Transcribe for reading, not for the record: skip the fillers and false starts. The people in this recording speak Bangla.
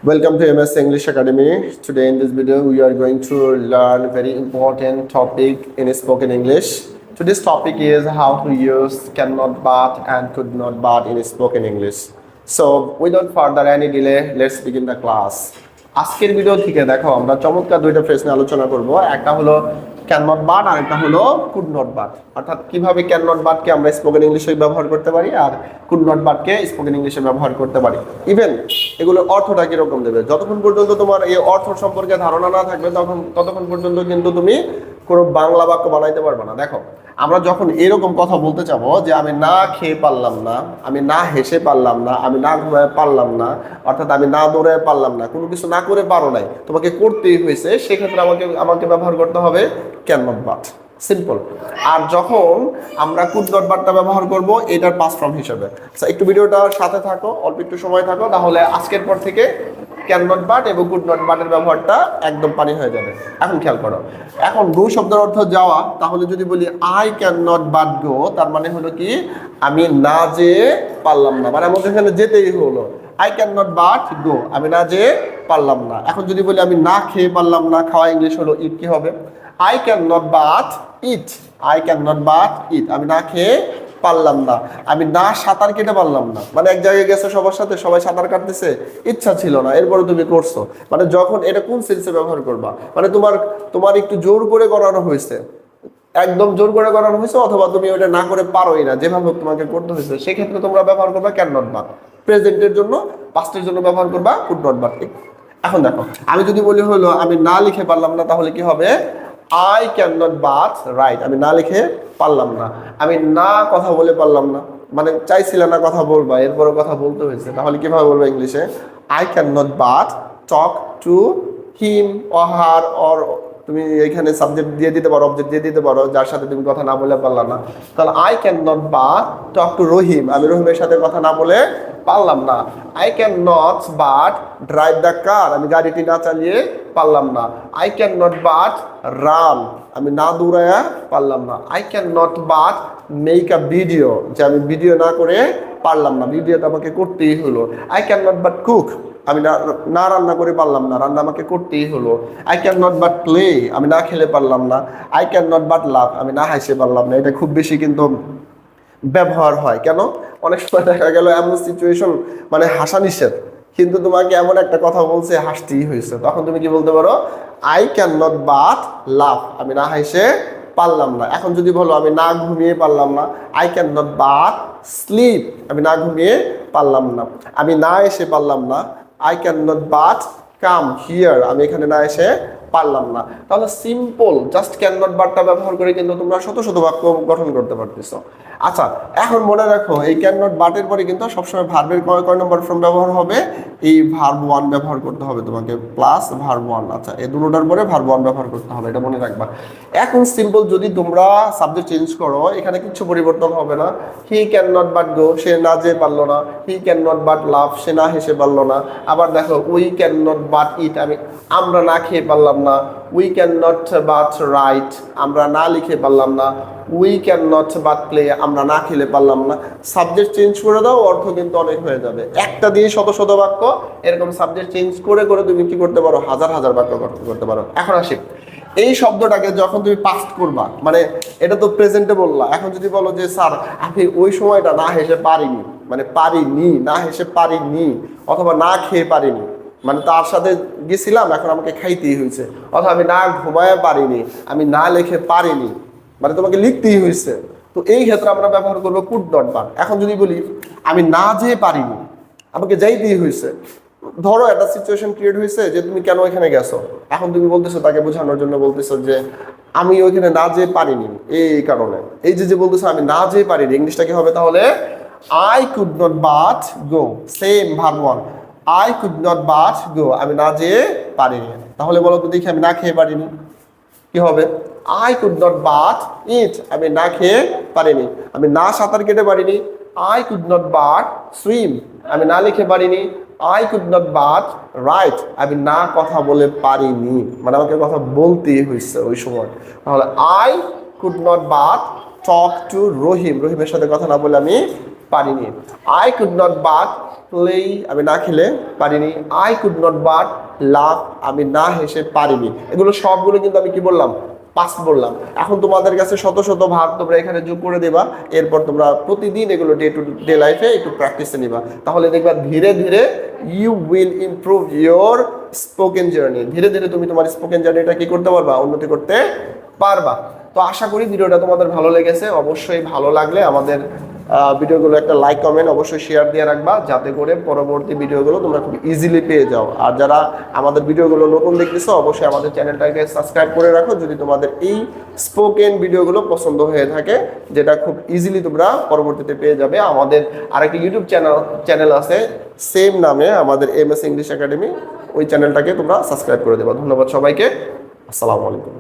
Welcome to MS English Academy. Today in this video we are going to learn very important topic in spoken English. Today's topic is how to use cannot but and could not but in spoken English. So without further any delay, let's begin the class. আজকের ভিডিও থেকে দেখো আমরা চমৎকার দুইটা ফ্রেজ নিয়ে আলোচনা করব। একটা হলো ক্যান নট বাট আর একটা হলো কুড নট বাট। অর্থাৎ কিভাবে ক্যান নট বাট কে আমরা স্পোকেন ইংলিশে ব্যবহার করতে পারি আর কুড নট বাট কে স্পোকেন ইংলিশে ব্যবহার করতে পারি। ইভেন এগুলোর অর্থটা কি রকম দেবে, যতক্ষণ পর্যন্ত তোমার এই অর্থ সম্পর্কে ধারণা না থাকবে ততক্ষণ পর্যন্ত কিন্তু তুমি কোনো বাংলা বাক্য বানাইতে পারবে না। দেখো আমরা যখন এরকম কথা বলতে চাবো যে আমি না খেয়ে পারলাম না, আমি না হেসে পারলাম না, আমি না ঘুমায় পারলাম না, অর্থাৎ আমি না দৌড়ায় পারলাম না, কোনো কিছু না করে পারো নাই, তোমাকে করতেই হয়েছে, সেক্ষেত্রে আমাকে ব্যবহার করতে হবে ক্যান নট বাট। সিম্পল। আর যখন আমরা কুড নট বাটটা ব্যবহার করব এটার পাস্ট ফর্ম হিসেবে। একটু ভিডিওটার সাথে থাকো, অল্প একটু সময় থাকো, তাহলে আজকের পর থেকে ক্যান নট বাট এবং কুড নট বাটের ব্যবহারটা একদম পানি হয়ে যাবে। এখন খেয়াল করো, এখন গো শব্দের অর্থ যাওয়া, তাহলে যদি বলি আই ক্যান নট বাট গো, তার মানে হলো কি আমি না যেয়ে পারলাম না, মানে আমাকে এখানে যেতেই হলো। আই ক্যান নট বাট গো, আমি না যেয়ে পারলাম না। এখন যদি বলি আমি না খেয়ে পারলাম না, খাওয়া ইংলিশ হলো ইট, কি হবে? I can not but it, I can not but ইট, আমি না খেয়ে পারলাম না, আমি না সাঁতার কেটে পারলাম না, মানে এক জায়গায় গেছে সবার সাথে, সবাই সাঁতার কাটতেছে, ইচ্ছা ছিল না, এরপরে তুমি করছো, মানে যখন এটা কোন সেন্সে ব্যবহার করবা, মানে তোমার একটু জোর করে করানো হয়েছে, একদম জোর করে করানো হয়েছে, অথবা তুমি ওটা না করে পারোই না, যেভাবে তোমাকে করতে হয়েছে, সেক্ষেত্রে তোমরা ব্যবহার করবা ক্যান নট বাট। প্রেজেন্টের জন্য, পাস্টের জন্য ব্যবহার করবা কুড নট বাট। এখন দেখো আমি যদি বলি হলো আমি না লিখে পারলাম না, তাহলে কি হবে? I can not but right, আমি না লিখে পারলাম না, আমি না কথা বলে পারলাম না, মানে চাইছিলে না কথা বলবা, এরপরে কথা বলতে হয়েছে, তাহলে কিভাবে বলবো ইংলিশে? I can not but talk to him or her, or তুমি এখানে সাবজেক্ট দিয়ে দিতে পারো, অবজেক্ট দিয়ে দিতে পারো, যার সাথে তুমি কথা না বলে পারলাম না, তাহলে I can not but talk to Rahim, আমি রহিমের সাথে কথা না বলে পারলাম না। I can not but drive the car, আমি গাড়িটি না চালিয়ে পারলাম না। I can not but run, আমি না দৌড়ায়া পারলাম না। I can not but make a video, যে আমি ভিডিও না করে পারলাম না, ভিডিওটা আমাকে করতেই হলো। I can not but cook, আমি না রান্না করে পারলাম না, রান্না আমাকে করতেই হলো। I can not but play, আমি না খেলে পারলাম না। I can not but love, আমি না হাসে পারলাম না। এটা খুব বেশি কিন্তু ব্যবহার হয়, কেন? অনেক সময় দেখা গেল এমন সিচুয়েশন, মানে হাসা নিষেধ, কিন্তু তোমাকে এমন একটা কথা বলছে, হাসতেই হয়েছে, তখন তুমি কি বলতে পারো? I can not but love, আমি না হাসে পারলাম না। এখন যদি বলো আমি না ঘুমিয়ে পারলাম না, I can not but slip, আমি না ঘুমিয়ে পারলাম না। আমি না এসে পারলাম না, I can not but come here, আমি এখানে না এসে পারলাম না। তাহলে সিম্পল জাস্ট ক্যান নট বাটটা ব্যবহার করে কিন্তু তোমরা শত শত বাক্য গঠন করতে পারতেছো। আচ্ছা, এখন মনে রাখো এই ক্যান নট বাটের পরে কিন্তু সবসময় ভার্বের কয় নম্বর ফর্ম ব্যবহার হবে? এই ভার্ব ওয়ান ব্যবহার করতে হবে তোমাকে, প্লাস ভার্ব ওয়ান। আচ্ছা, এই দুটোটার পরে ভার্ব ওয়ান ব্যবহার করতে হবে, এটা মনে রাখবা। এখন সিম্পল যদি তোমরা সাবজেক্ট চেঞ্জ করো, এখানে কিছু পরিবর্তন হবে না। He can not but go, সে না যেয়ে পারলো না। He can not but laugh, সে না হেসে পারলো না। আবার দেখো we can not but eat, আমরা না খেয়ে পারলাম না। We can not but write, আমরা না লিখে পারলাম না। We can not but play, আমরা না খেলে পারলাম না। সাবজেক্ট চেঞ্জ করে দাও, অর্থ কিন্তু অনেক হয়ে যাবে। একটা দিয়ে শত শত বাক্য, এরকম সাবজেক্ট চেঞ্জ করে করে তুমি কি করতে পারো? হাজার হাজার বাক্য গঠন করতে পারো। এখন আসি এই শব্দটাকে যখন তুমি পাস্ট করবা, মানে এটা তো প্রেজেন্টে বললা, এখন যদি বলো যে স্যার আমি ওই সময়টা না হেসে পারিনি, মানে পারিনি, না হেসে পারিনি, অথবা না খেয়ে পারিনি, মানে তার সাথে গেছিলাম, এখন আমাকে খাইতেই হয়েছে, অথবা আমি না ঘুমায় পারিনি, আমি না লিখে পারিনি, মানে তোমাকে লিখতেই হয়েছে, তো এই ক্ষেত্রে আমরা ব্যবহার করবো কুড নট বাট। এখন যদি বলি আমি না যেয়ে পারিনি, আমাকে যাইতেই হয়েছে, ধরো একটা সিচুয়েশন ক্রিয়েট হয়েছে যে তুমি কেন এখানে গেছো, এখন তুমি বলতেছো, তাকে বোঝানোর জন্য বলতেছো যে আমি ওইখানে না যেয়ে পারিনি এই কারণে, এই যে বলতেছো আমি না যেয়ে পারিনি, ইংলিশটা কি হবে তাহলে? I could not but go, same verb one, I could not but গো, আমি না যেয়ে পারিনি। তাহলে বলো তো দেখি, আমি না খেয়ে পারিনি, কি হবে? আই কুড নট বাট ইট, আমি না খেয়ে পারিনি। আমি না সাঁতার কেটে পারিনি, I could not but swim, আমি না লিখে পারিনি। I could not but right, আমি না কথা বলে পারিনি, মানে আমাকে কথা বলতেই হয়েছে ওই সময়। তাহলে I could not but talk to Rahim, রহিমের সাথে কথা না বলে আমি পারিনি। I could not but play, আমি না খেলে পারিনি। I could not but love, আমি না হেসে পারিনি। এগুলো সবগুলো কিন্তু আমি কি বললাম, পাস্ট বললাম। এখন তোমাদের কাছে শত শত ভাগ তোমরা এখানে যোগ করে দেবা, এরপর তোমরা প্রতিদিন এগুলো ডে টু ডে লাইফে একটু প্র্যাকটিসে নিবা, তাহলে দেখবা ধীরে ধীরে you will improve your spoken journey. ধীরে ধীরে তুমি তোমার স্পোকেন জার্নিটা কি করতে পারবা, উন্নতি করতে পারবা। তো আশা করি ভিডিওটা তোমাদের ভালো লেগেছে। অবশ্যই ভালো লাগলে আমাদের ভিডিওগুলো একটা লাইক কমেন্ট অবশ্যই শেয়ার দিয়ে রাখবা, যাতে করে পরবর্তী ভিডিওগুলো তোমরা খুব ইজিলি পেয়ে যাও। আর যারা আমাদের ভিডিওগুলো নতুন দেখতেছো অবশ্যই আমাদের চ্যানেলটাকে সাবস্ক্রাইব করে রাখো, যদি তোমাদের এই স্পোকেন ভিডিওগুলো পছন্দ হয়ে থাকে, যেটা খুব ইজিলি তোমরা পরবর্তীতে পেয়ে যাবে। আমাদের আরেকটি ইউটিউব চ্যানেল আছে সেম নামে, আমাদের MS ইংলিশ একাডেমি, ওই চ্যানেলটাকে তোমরা সাবস্ক্রাইব করে দেবা। ধন্যবাদ সবাইকে, আসসালামু আলাইকুম।